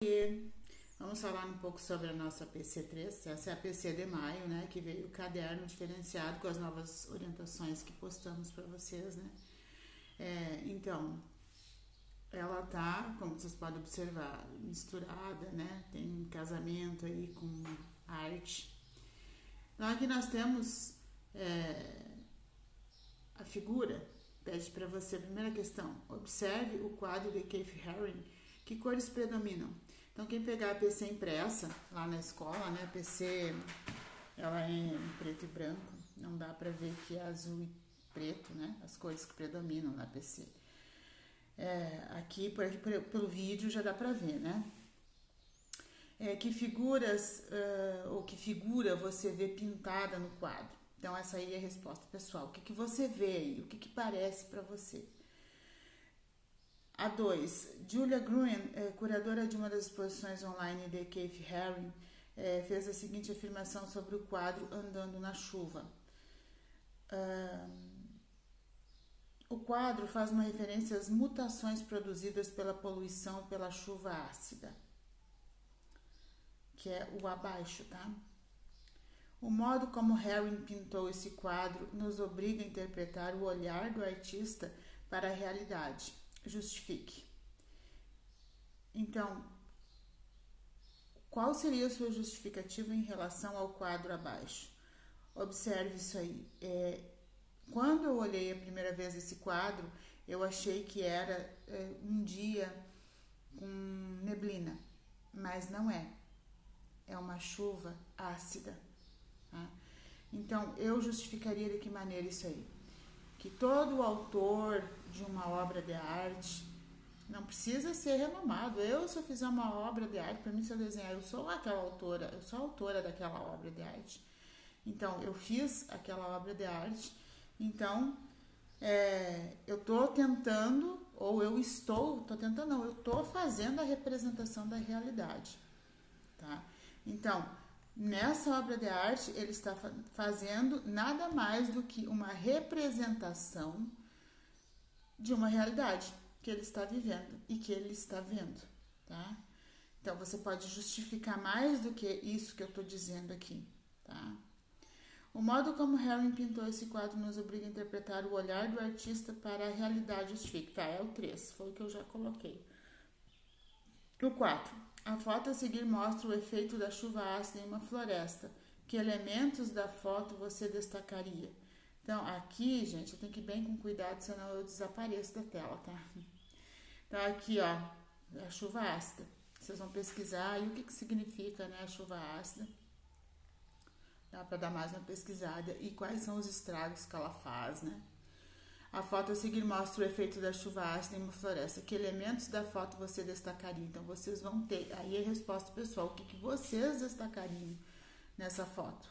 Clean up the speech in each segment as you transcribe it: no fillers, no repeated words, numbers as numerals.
E vamos falar um pouco sobre a nossa PC3. Essa é a PC de maio, né? Que veio o caderno diferenciado com as novas orientações que postamos para vocês, né? Então, ela tá, como vocês podem observar, misturada, né? Tem casamento aí com arte. Então, aqui nós temos a figura. Pede para você, primeira questão, observe o quadro de Keith Haring. Que cores predominam? Então, quem pegar a PC impressa lá na escola, né? A PC, ela é em preto e branco. Não dá para ver que é azul e preto, né? As cores que predominam na PC. Aqui pelo vídeo já dá para ver, né? Que figuras ou que figura você vê pintada no quadro? Então, essa aí é a resposta, pessoal. O que você vê aí? O que parece para você? A 2. Julia Gruen, curadora de uma das exposições online de Keith Haring, fez a seguinte afirmação sobre o quadro Andando na Chuva. O quadro faz uma referência às mutações produzidas pela poluição pela chuva ácida, que é o abaixo, tá? O modo como Haring pintou esse quadro nos obriga a interpretar o olhar do artista para a realidade. Justifique. Então, qual seria a sua justificativa em relação ao quadro abaixo? Observe isso aí. Quando eu olhei a primeira vez esse quadro, eu achei que era um dia com neblina, mas não é. É uma chuva ácida. Tá? Então, eu justificaria de que maneira isso aí? Que todo autor de uma obra de arte não precisa ser renomado. Se eu fizer uma obra de arte, para mim, se eu desenhar, eu sou aquela autora, eu sou a autora daquela obra de arte. Então, eu fiz aquela obra de arte, então, eu estou tentando, ou eu estou tentando, não, eu estou fazendo a representação da realidade, tá? Então, nessa obra de arte, ele está fazendo nada mais do que uma representação de uma realidade que ele está vivendo e que ele está vendo, tá? Então, você pode justificar mais do que isso que eu estou dizendo aqui, tá? O modo como Haring pintou esse quadro nos obriga a interpretar o olhar do artista para a realidade justifica. Tá, é o 3, foi o que eu já coloquei. O 4. A foto a seguir mostra o efeito da chuva ácida em uma floresta. Que elementos da foto você destacaria? Então, aqui, gente, eu tenho que ir bem com cuidado, senão eu desapareço da tela, tá? Então, aqui, ó, a chuva ácida. Vocês vão pesquisar aí o que significa, né, a chuva ácida. Dá para dar mais uma pesquisada. E quais são os estragos que ela faz, né? A foto a seguir mostra o efeito da chuva ácida em uma floresta. Que elementos da foto você destacaria? Então, vocês vão ter aí a resposta pessoal. O que vocês destacariam nessa foto?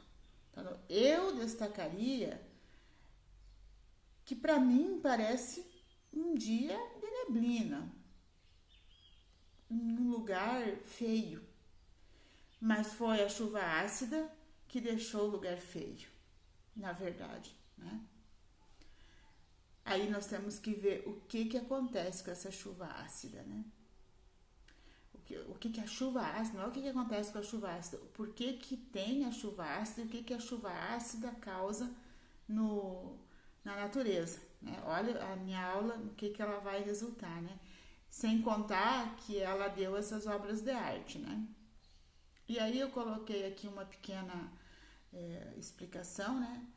Então, eu destacaria que para mim parece um dia de neblina. Um lugar feio. Mas foi a chuva ácida que deixou o lugar feio, na verdade, né? Aí nós temos que ver o que acontece com essa chuva ácida, né? O que a chuva ácida, não é o que acontece com a chuva ácida, por que tem a chuva ácida e o que a chuva ácida causa na natureza, né? Olha a minha aula, o que ela vai resultar, né? Sem contar que ela deu essas obras de arte, né? E aí eu coloquei aqui uma pequena explicação, né?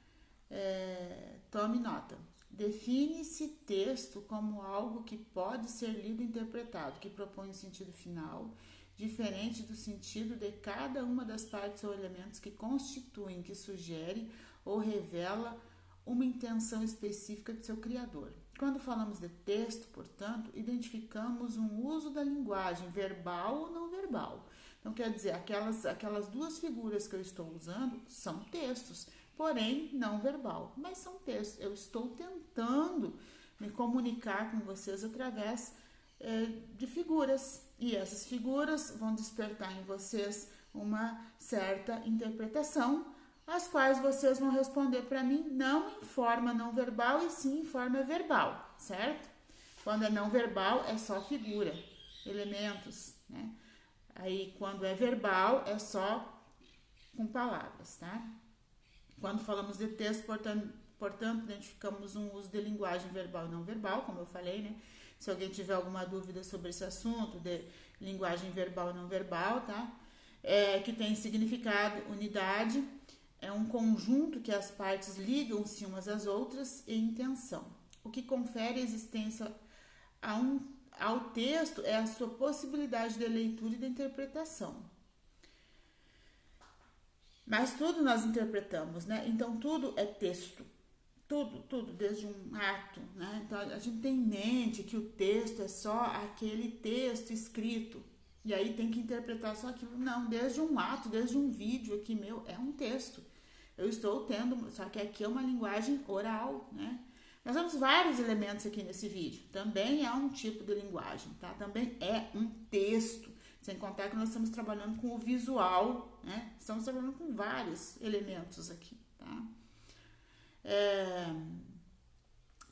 Tome nota. Define-se texto como algo que pode ser lido e interpretado, que propõe um sentido final, diferente do sentido de cada uma das partes ou elementos que constituem, que sugere ou revela uma intenção específica de seu criador. Quando falamos de texto, portanto, identificamos um uso da linguagem, verbal ou não verbal. Então, quer dizer, aquelas duas figuras que eu estou usando são textos, porém não verbal, mas são textos. Eu estou tentando me comunicar com vocês através de figuras, e essas figuras vão despertar em vocês uma certa interpretação, as quais vocês vão responder para mim não em forma não verbal, e sim em forma verbal, certo? Quando é não verbal, é só figura, elementos, né? Aí, quando é verbal, é só com palavras, tá? Quando falamos de texto, portanto, identificamos um uso de linguagem verbal e não verbal, como eu falei, né? Se alguém tiver alguma dúvida sobre esse assunto de linguagem verbal e não verbal, tá? Que tem significado, unidade, é um conjunto que as partes ligam-se umas às outras e intenção. O que confere existência ao texto é a sua possibilidade de leitura e de interpretação. Mas tudo nós interpretamos, né? Então tudo é texto. Tudo, desde um ato, né? Então a gente tem em mente que o texto é só aquele texto escrito. E aí tem que interpretar só aquilo. Não, desde um ato, desde um vídeo aqui meu, é um texto. Eu estou tendo, só que aqui é uma linguagem oral, né? Nós temos vários elementos aqui nesse vídeo. Também é um tipo de linguagem, tá? Também é um texto. Sem contar que nós estamos trabalhando com o visual, né? Estamos trabalhando com vários elementos aqui, tá?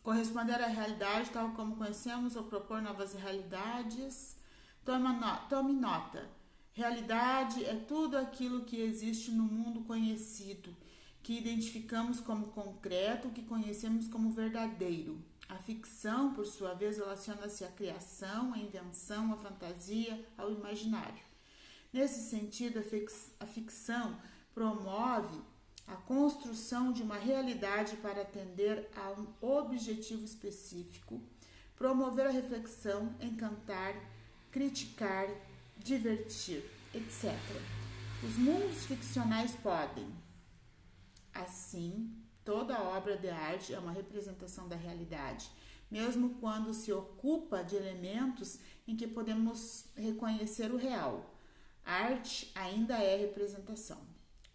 Corresponder à realidade tal como conhecemos ou propor novas realidades. Tome nota. Realidade é tudo aquilo que existe no mundo conhecido, que identificamos como concreto, que conhecemos como verdadeiro. A ficção, por sua vez, relaciona-se à criação, à invenção, à fantasia, ao imaginário. Nesse sentido, a ficção promove a construção de uma realidade para atender a um objetivo específico, promover a reflexão, encantar, criticar, divertir, etc. Os mundos ficcionais podem. Assim, toda obra de arte é uma representação da realidade, mesmo quando se ocupa de elementos em que podemos reconhecer o real. Arte ainda é representação.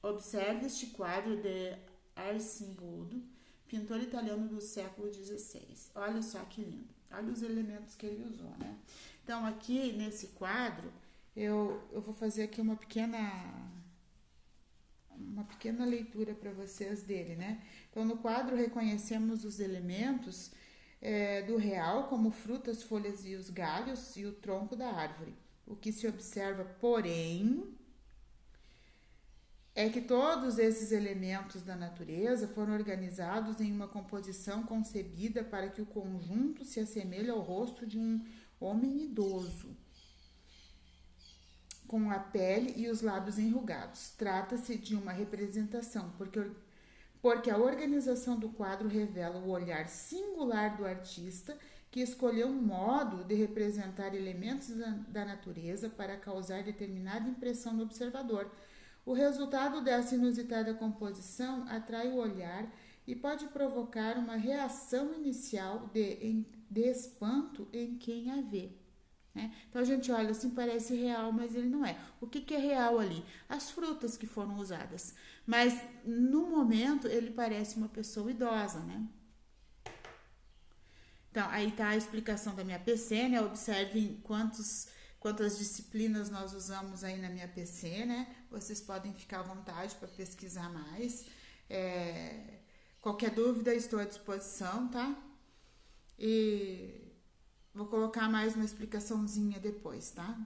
Observe este quadro de Arcimboldo, pintor italiano do século XVI. Olha só que lindo. Olha os elementos que ele usou, né? Então, aqui nesse quadro, eu vou fazer aqui uma pequena leitura para vocês dele, né? Então, no quadro reconhecemos os elementos do real, como frutas, folhas e os galhos e o tronco da árvore. O que se observa, porém, é que todos esses elementos da natureza foram organizados em uma composição concebida para que o conjunto se assemelhe ao rosto de um homem idoso, com a pele e os lábios enrugados. Trata-se de uma representação, porque a organização do quadro revela o olhar singular do artista, que escolheu um modo de representar elementos da natureza para causar determinada impressão no observador. O resultado dessa inusitada composição atrai o olhar e pode provocar uma reação inicial de espanto em quem a vê. Né? Então a gente olha assim, parece real, mas ele não é. O que é real ali? As frutas que foram usadas. Mas no momento ele parece uma pessoa idosa, né? Então aí está a explicação da minha PC, né? Observem quantas disciplinas nós usamos aí na minha PC, né? Vocês podem ficar à vontade para pesquisar mais. Qualquer dúvida, estou à disposição, tá? E vou colocar mais uma explicaçãozinha depois, tá?